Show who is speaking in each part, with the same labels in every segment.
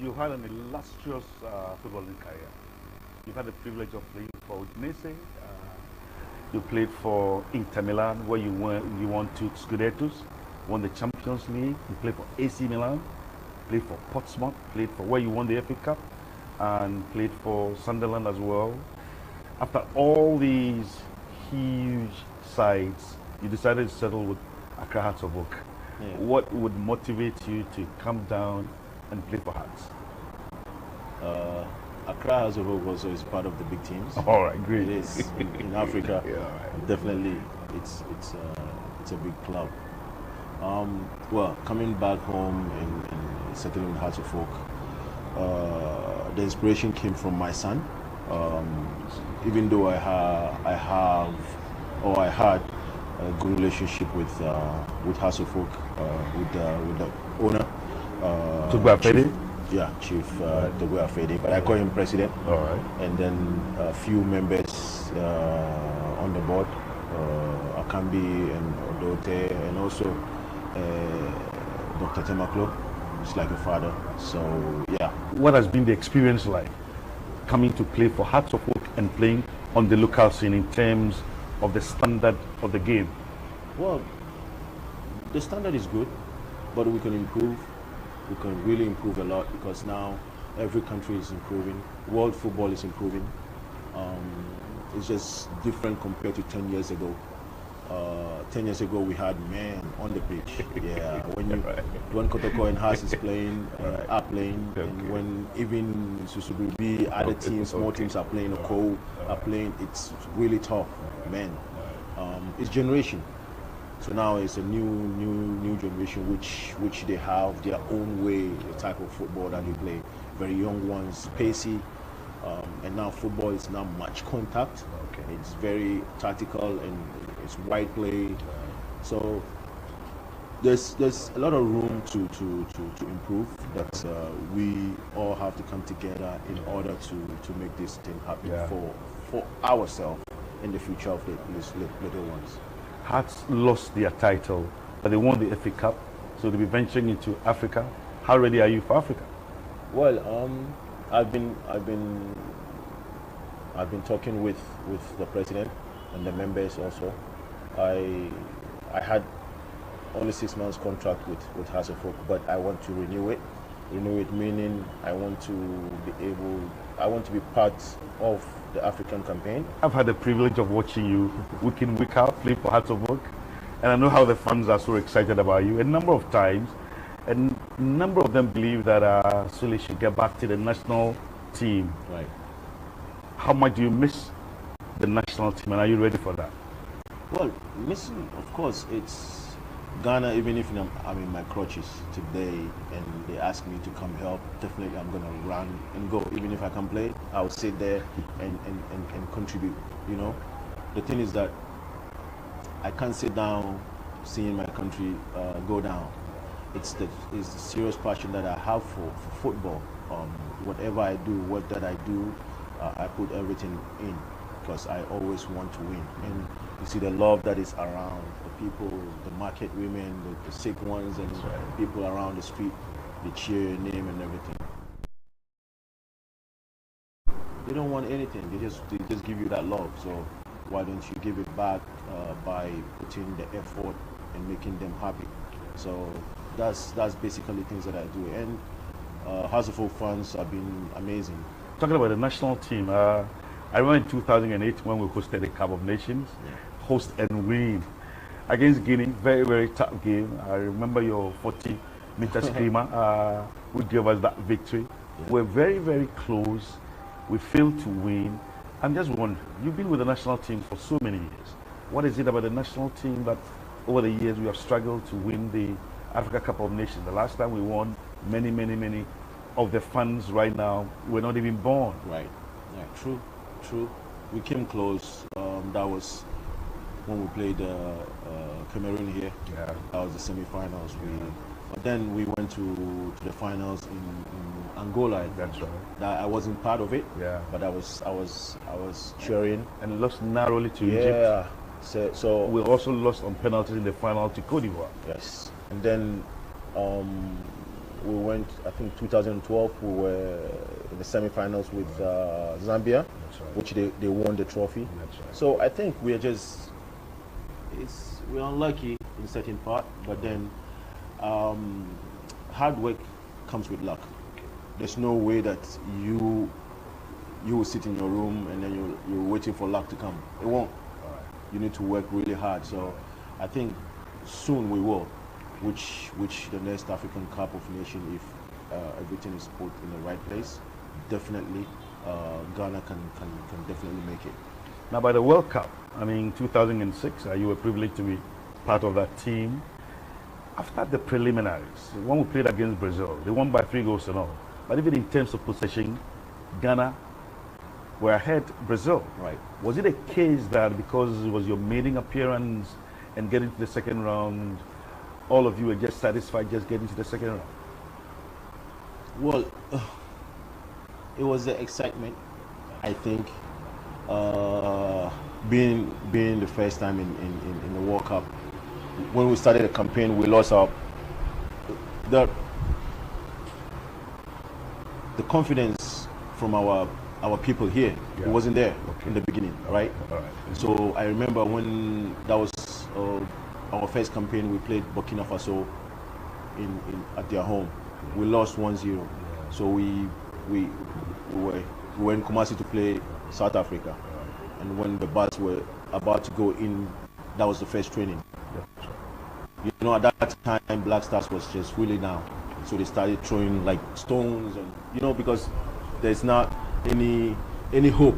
Speaker 1: You had an illustrious footballing career. You've had the privilege of playing for Udinese. You played for Inter Milan, where you won 2 Scudettos, won the Champions League. You played for AC Milan, played for Portsmouth, played for where you won the FA Cup, and played for Sunderland as well. After all these huge sides, you decided to settle with Accra Hearts of Oak.
Speaker 2: Yeah.
Speaker 1: What would motivate you to come down and play for Hearts?
Speaker 2: Accra House of Oak also is part of the big teams.
Speaker 1: All right, great.
Speaker 2: It is in Africa.
Speaker 1: Yeah, all right.
Speaker 2: Definitely, it's a big club. Well, coming back home and settling in Hearts of Oak, the inspiration came from my son. Even though I had a good relationship with Hearts of Oak, with the owner. Chief Togo Afede, but I call him president.
Speaker 1: All right.
Speaker 2: And then a few members on the board, Akambi and Odote, and also Dr. Temaklo. It's like a father. So yeah.
Speaker 1: What has been the experience like coming to play for Hearts of Oak and playing on the local scene in terms of the standard of the game?
Speaker 2: Well, the standard is good, but we can improve. We can really improve a lot because now every country is improving. World football is improving. It's just different compared to 10 years ago. 10 years ago we had men on the pitch. Yeah, when Kotoko and Haas is playing, are playing, and when even Susububi, other teams, small teams are playing, Oko are playing, it's really tough, man. It's generation. So now it's a new generation which they have their own way, the type of football that they play. Very young ones, pacey, and now football is not much contact.
Speaker 1: Okay.
Speaker 2: It's very tactical and it's wide play. So there's a lot of room to improve. But we all have to come together in order to make this thing happen for ourselves in the future of these little ones.
Speaker 1: Hearts lost their title, but they won the FA Cup, so they'll be venturing into Africa. How ready are you for Africa?
Speaker 2: Well, I've been talking with the president and the members also. I had only 6 months contract with Hearts of Oak, but I want to renew it. Renew it meaning I want to be part of the African campaign.
Speaker 1: I've had the privilege of watching you week in, week out, play for Hearts of Oak, and I know how the fans are so excited about you. A number of times, and a number of them believe that Sulley should get back to the national team.
Speaker 2: Right.
Speaker 1: How much do you miss the national team, and are you ready for that?
Speaker 2: Well, missing, of course, it's Ghana. Even if I'm in my crutches today and they ask me to come help, definitely I'm going to run and go. Even if I can play, I'll sit there and contribute, you know. The thing is that I can't sit down seeing my country go down. It's the serious passion that I have for football. Whatever I do, what that I do, I put everything in because I always want to win. And you see the love that is around the people, the market women, the sick ones, and people around the street. They cheer your name and everything. They don't want anything. They just give you that love. So why don't you give it back by putting the effort and making them happy? So that's basically things that I do. And Hearts of Oak fans have been amazing.
Speaker 1: Talking about the national team, I remember in 2008 when we hosted the Cup of Nations, host and win against Guinea. Very, very tough game. I remember your 40-meter screamer who gave us that victory. We're very, very close. We failed to win. I'm just wondering, you've been with the national team for so many years. What is it about the national team that over the years we have struggled to win the Africa Cup of Nations? The last time we won, many of the fans right now were not even born.
Speaker 2: Right. True. We came close. That was when we played Cameroon here. Yeah. That was the semi-finals. But then we went to the finals in Angola.
Speaker 1: That's right.
Speaker 2: I wasn't part of it.
Speaker 1: Yeah.
Speaker 2: But I was cheering.
Speaker 1: And lost narrowly to Egypt.
Speaker 2: Yeah. So
Speaker 1: we also lost on penalties in the final to Cote d'Ivoire.
Speaker 2: Yes. And then we went, I think 2012, we were in the semi-finals with Zambia,
Speaker 3: right.
Speaker 2: which they won the trophy.
Speaker 3: Right.
Speaker 2: So I think we're unlucky in certain part, but then hard work comes with luck. There's no way that you will sit in your room and then you're waiting for luck to come. It won't.
Speaker 3: All right.
Speaker 2: You need to work really hard. So I think soon we will, which the next African Cup of Nations, if everything is put in the right place, definitely Ghana can definitely make it.
Speaker 1: Now, by the World Cup, I mean, 2006, you were privileged to be part of that team. After the preliminaries, when we played against Brazil, they won by 3 goals to 0. But even in terms of possession, Ghana were ahead Brazil.
Speaker 2: Right.
Speaker 1: Was it a case that because it was your maiden appearance and getting to the second round, all of you were just satisfied just getting to the second round?
Speaker 2: Well, it was the excitement, I think. Being the first time in the World Cup, when we started the campaign, we lost the confidence from our people here.
Speaker 1: Yeah.
Speaker 2: It wasn't there
Speaker 1: Okay.
Speaker 2: in the beginning, right?
Speaker 1: All right.
Speaker 2: So I remember when that was our first campaign, we played Burkina Faso at their home. We lost 1-0. So we were in Kumasi to play South Africa. And when the bus were about to go in, that was the first training.
Speaker 1: Yeah.
Speaker 2: You know, at that time, Black Stars was just really down. So they started throwing like stones, and you know, because there's not any hope.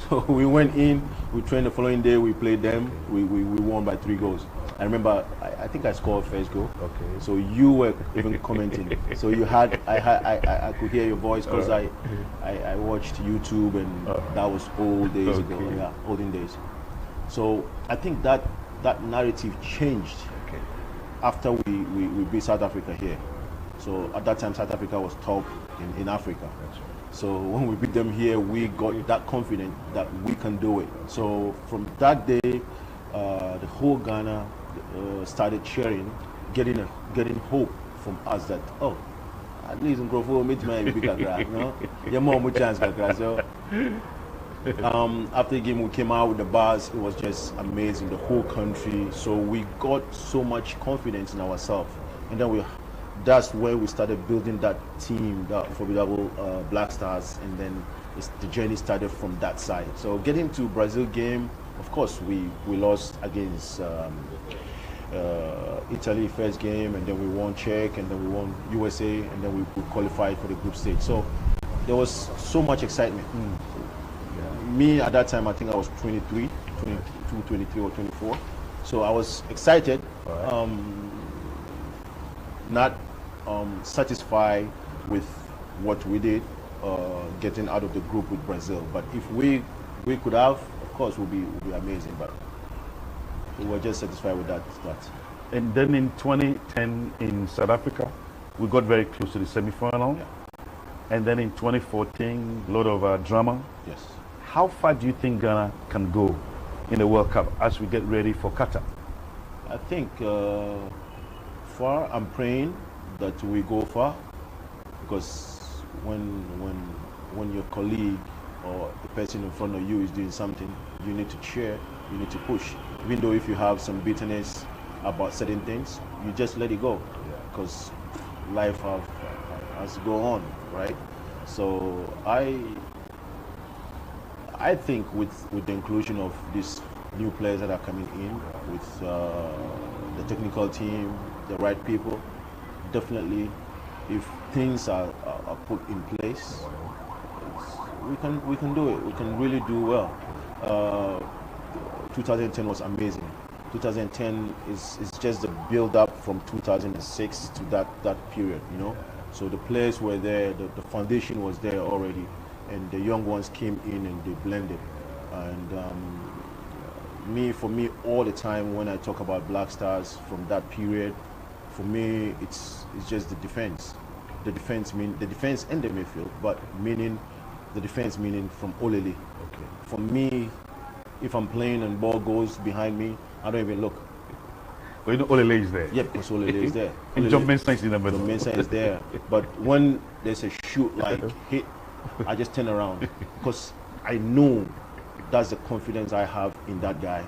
Speaker 2: So we went in, we trained the following day, we played them, we won by 3 goals. I remember, I think I scored first goal.
Speaker 1: Okay.
Speaker 2: So you were even commenting. So I could hear your voice because I watched YouTube, and that was old days ago.
Speaker 1: Okay.
Speaker 2: Yeah, olden days. So I think that narrative changed
Speaker 1: Okay.
Speaker 2: after we beat South Africa here. So at that time, South Africa was top in Africa.
Speaker 1: That's right.
Speaker 2: So when we beat them here, we got that confident that we can do it. So from that day, the whole Ghana started cheering, getting hope from us that, oh, at least in Grofo, you know, more chance. So after the game, we came out with the bars. It was just amazing, the whole country. So we got so much confidence in ourselves, and then that's where we started building that team, that formidable Black Stars, and then the journey started from that side. So getting to Brazil game, of course, we lost against Italy first game, and then we won Czech, and then we won USA, and then we qualified for the group stage. So there was so much excitement. Me at that time, I think I was 23 or 24. So I was excited, not satisfied with what we did, getting out of the group with Brazil. But if we could have, of course, would be amazing. But we were just satisfied with that.
Speaker 1: And then in 2010 in South Africa, we got very close to the semi-final.
Speaker 2: Yeah.
Speaker 1: And then in 2014, a lot of drama.
Speaker 2: Yes.
Speaker 1: How far do you think Ghana can go in the World Cup as we get ready for Qatar?
Speaker 2: I think far. I'm praying that we go far, because when your colleague or the person in front of you is doing something, you need to cheer, you need to push. Even though if you have some bitterness about certain things, you just let it go, because life has to go on, right? So I think with the inclusion of these new players that are coming in, with the technical team, the right people, definitely, if things are put in place, we can do it. We can really do well. 2010 was amazing. 2010 is just the build-up from 2006 to that period, you know. So the players were there, the foundation was there already, and the young ones came in and they blended. And for me, all the time when I talk about Black Stars from that period, for me, it's just the defense. The defense and the midfield, but meaning the defense meaning from Olele.
Speaker 1: Okay.
Speaker 2: For me, if I'm playing and ball goes behind me, I don't even look.
Speaker 1: Well, you know, Olele is there.
Speaker 2: Yeah, because Olele is there.
Speaker 1: And John Mensah is in the middle.
Speaker 2: John Mensah is there. But when there's a shoot like hit, I just turn around because I know that's the confidence I have in that guy.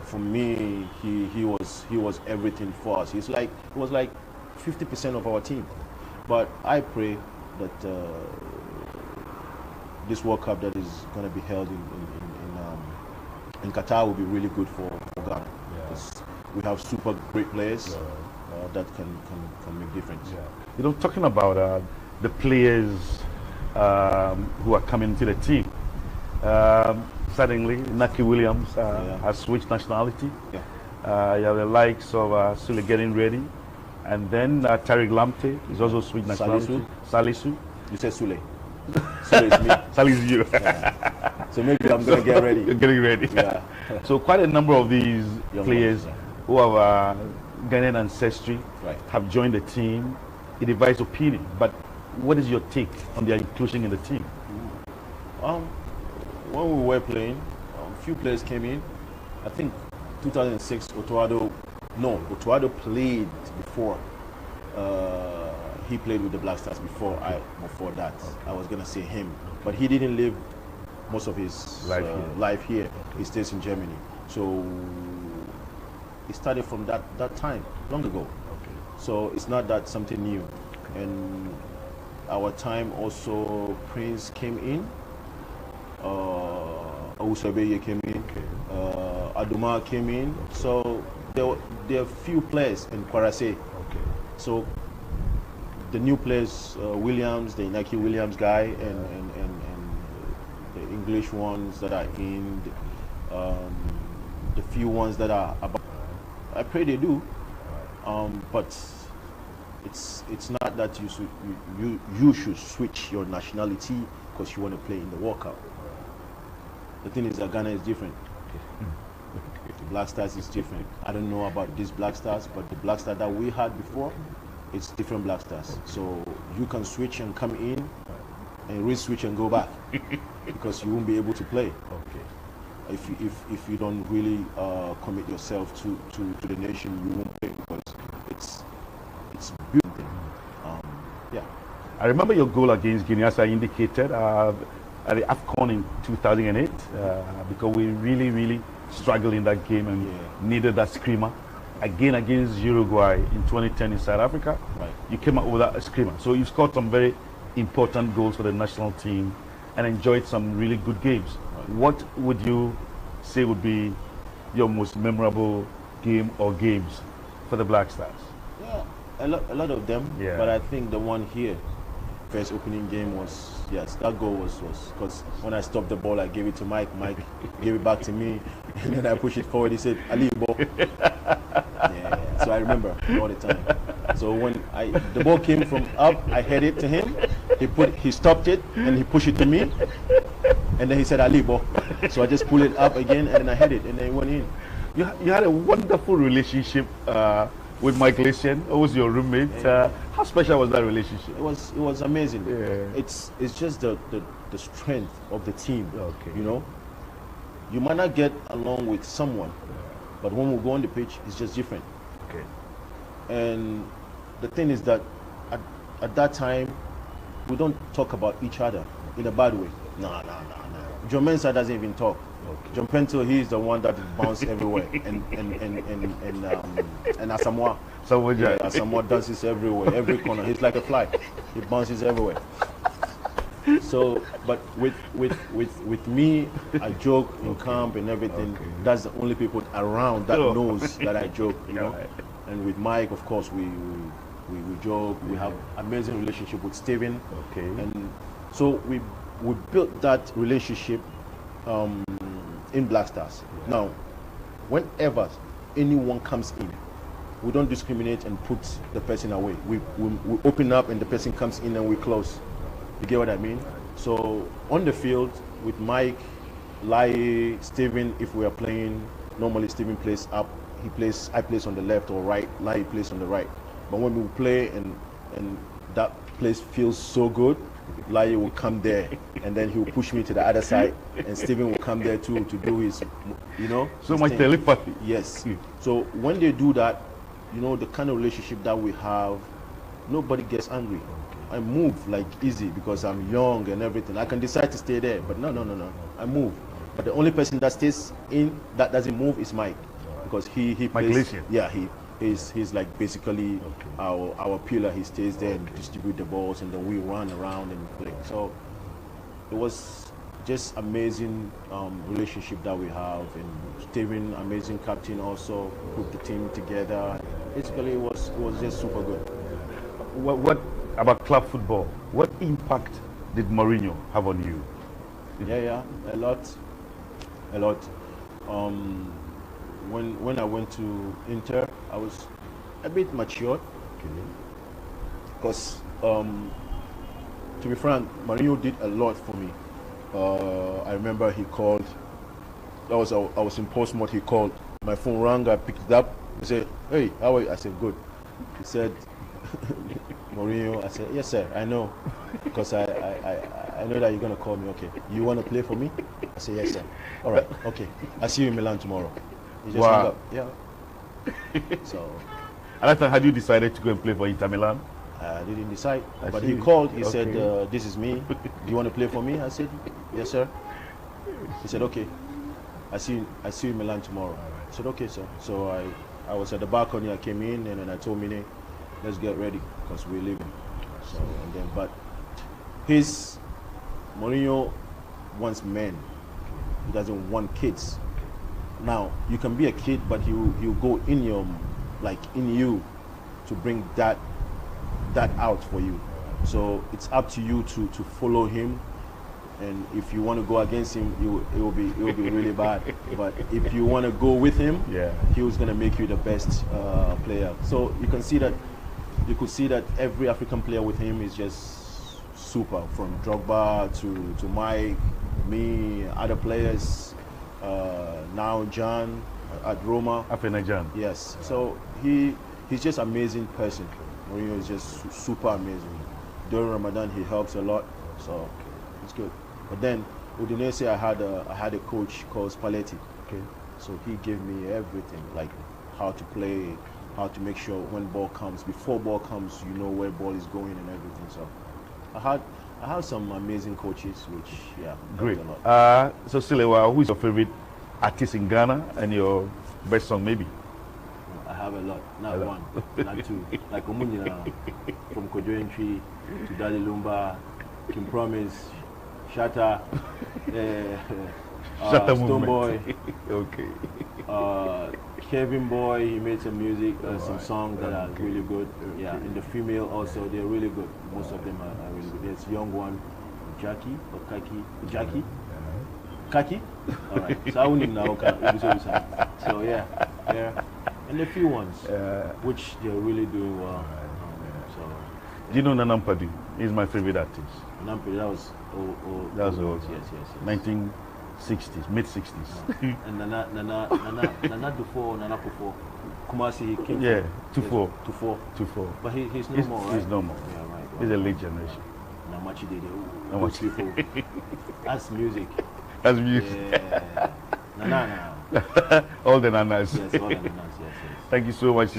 Speaker 2: For me, he was everything for us. He was like 50% of our team. But I pray that this World Cup that is going to be held in Qatar will be really good for Ghana. Because we have super great players that can make difference.
Speaker 1: Yeah. You know, talking about the players who are coming into the team. Suddenly, Naki Williams has switched nationality. Yeah. You have the likes of Sulley getting ready. And then Tariq Lamptey is also switched nationality. Salisu.
Speaker 2: You said Sulley. Sulley is me.
Speaker 1: Sulley is you.
Speaker 2: Yeah. So maybe I'm going to get ready.
Speaker 1: You're getting ready.
Speaker 2: Yeah.
Speaker 1: So quite a number of these players
Speaker 2: ones,
Speaker 1: who have Ghanaian ancestry have joined the team. It divides opinion. But what is your take on their inclusion in the team?
Speaker 2: When we were playing, a few players came in. I think 2006, Otuado played before. He played with the Black Stars before that. I was gonna say him, but he didn't live most of his life here. He stays in Germany. So it started from that time, long ago. So it's not that something new. And our time also, Prince came in. Awusabeye came in. Aduma came in. So there are few players in Kwarase. So the new players, Williams, the Inaki Williams guy, and the English ones that are in, the few ones that are about. I pray they do, but it's not that you should switch your nationality because you want to play in the World Cup. The thing is that Ghana is different. The Black Stars is different. I don't know about these Black Stars, but the Black Star that we had before, it's different Black Stars. So you can switch and come in and re-switch and go back because you won't be able to play. If you don't really commit yourself to the nation, you won't play because it's beautiful. Yeah.
Speaker 1: I remember your goal against Guinea, as I indicated, at the AFCON in 2008, because we really struggled in that game and needed that screamer. Again against Uruguay in 2010 in South Africa, you came up with that screamer. So you scored some very important goals for the national team and enjoyed some really good games. What would you say would be your most memorable game or games for the Black Stars?
Speaker 2: Yeah, a lot of them. Yeah. But I think the one here, first opening game was, yes, that goal was because when I stopped the ball, I gave it to Mike. Mike gave it back to me, and then I pushed it forward. He said, "Ali, ball." Yeah. So I remember all the time. So when the ball came from up, I headed it to him. He stopped it, and he pushed it to me, and then he said, "Ali, ball." So I just pulled it up again, and then I hit it, and then it went in.
Speaker 1: You had a wonderful relationship with Mike Lessian, who was your roommate. How special was that relationship?
Speaker 2: It was amazing. Yeah. It's just the strength of the team. You know, you might not get along with someone, but when we go on the pitch, it's just different. And the thing is that at that time, we don't talk about each other in a bad way. No. John Mensah doesn't even talk. John Pento, he's the one that bounces everywhere, and Asamoah. Asamoah dances everywhere, every corner. He's like a fly. He bounces everywhere. So, but with me, I joke in camp and everything. That's the only people around that knows that I joke, you know. And with Mike, of course, we joke. We have amazing relationship with Steven. And so we built that relationship in Black Stars. Now, whenever anyone comes in, we don't discriminate and put the person away. We open up and the person comes in and we close. You get what I mean? So on the field with Mike, Lai, Steven, if we are playing, normally Steven plays up. I place on the left or right. Lai plays on the right. But when we play and that place feels so good, Lai will come there, and then he will push me to the other side, and Steven will come there too to do his,
Speaker 1: So
Speaker 2: his
Speaker 1: much
Speaker 2: thing.
Speaker 1: telepathy.
Speaker 2: Yes. So when they do that, the kind of relationship that we have, nobody gets angry. I move like easy because I'm young and everything. I can decide to stay there, but no. I move. But the only person that stays in that doesn't move is Mike, because he plays.
Speaker 1: Glacier.
Speaker 2: Yeah, he's like basically our pillar. He stays there and distribute the balls, and then we run around and play. So it was just amazing relationship that we have, and Steven, amazing captain, also put the team together. Basically, it was just super good.
Speaker 1: What about club football? What impact did Mourinho have on you?
Speaker 2: Yeah, a lot. When I went to Inter, I was a bit matured, because to be frank, Mourinho did a lot for me. I remember he called. I was in Portsmouth. He called. My phone rang. I picked it up. He said, "Hey, how are you?" I said, "Good." He said, "Mourinho." I said, "Yes, sir. I know, because I know that you're gonna call me. Okay, you want to play for me?" I said, "Yes, sir." "All right. Okay. I'll see you in Milan tomorrow." He just hung up. Yeah. So.
Speaker 1: At that time, had you decided to go and play for Inter Milan?
Speaker 2: I didn't decide, but he called. He said, "This is me. Do you want to play for me?" I said, "Yes, sir." He said, "Okay. I see you in Milan tomorrow." I said, "Okay, sir." So I was at the balcony. I came in, and then I told Mine, "Let's get ready because we're leaving." So but Mourinho wants men. He doesn't want kids. Now you can be a kid, but he'll go in you to bring that out for you. So it's up to you to follow him, and if you want to go against him, it will be really bad. But if you want to go with him, he was gonna make you the best player. So you could see that every African player with him is just super, from Drogba to Mike, me, other players, now John at Roma.
Speaker 1: Kwabena Yeboah.
Speaker 2: Yes. So he's just amazing person. Mourinho is just super amazing. During Ramadan, he helps a lot, so it's good. But then Udinese, I had a coach called Spalletti.
Speaker 1: Okay.
Speaker 2: So he gave me everything, like how to play, how to make sure when ball comes, before ball comes, you know where ball is going and everything. So I had some amazing coaches, which
Speaker 1: great.
Speaker 2: helped a lot.
Speaker 1: So Sulley, who is your favorite artist in Ghana and your best song maybe?
Speaker 2: I have a lot, not one, not two. Like Omunina, from Kojo Entry to Daddy Lumba, Kim Promise, Shatta, Stone Boy,
Speaker 1: okay.
Speaker 2: Kevin Boy. He made some music, some songs that are really good. Yeah, and the female also, they're really good. Most of them are really good. There's young one, Jackie or Jackie. Kaki? Alright, so I wouldn't know. So yeah, and a few ones, which they're really doing well. So,
Speaker 1: do you know Nana Mpadu? He's my favorite artist.
Speaker 2: Nana Mpadu, that was old. Yes.
Speaker 1: 1960s, mid-60s.
Speaker 2: And Nana Dufo, Nana Kufo. Kumasi, he came.
Speaker 1: Yeah, Tufo.
Speaker 2: But he's no more, right?
Speaker 1: He's no more.
Speaker 2: Yeah, right.
Speaker 1: He's a late generation.
Speaker 2: Namachi Dede.
Speaker 1: Namachi.
Speaker 2: That's music.
Speaker 1: That's music.
Speaker 2: Yeah. Nana.
Speaker 1: All the nanas.
Speaker 2: Yes, all the nanas, yes.
Speaker 1: Thank you so much.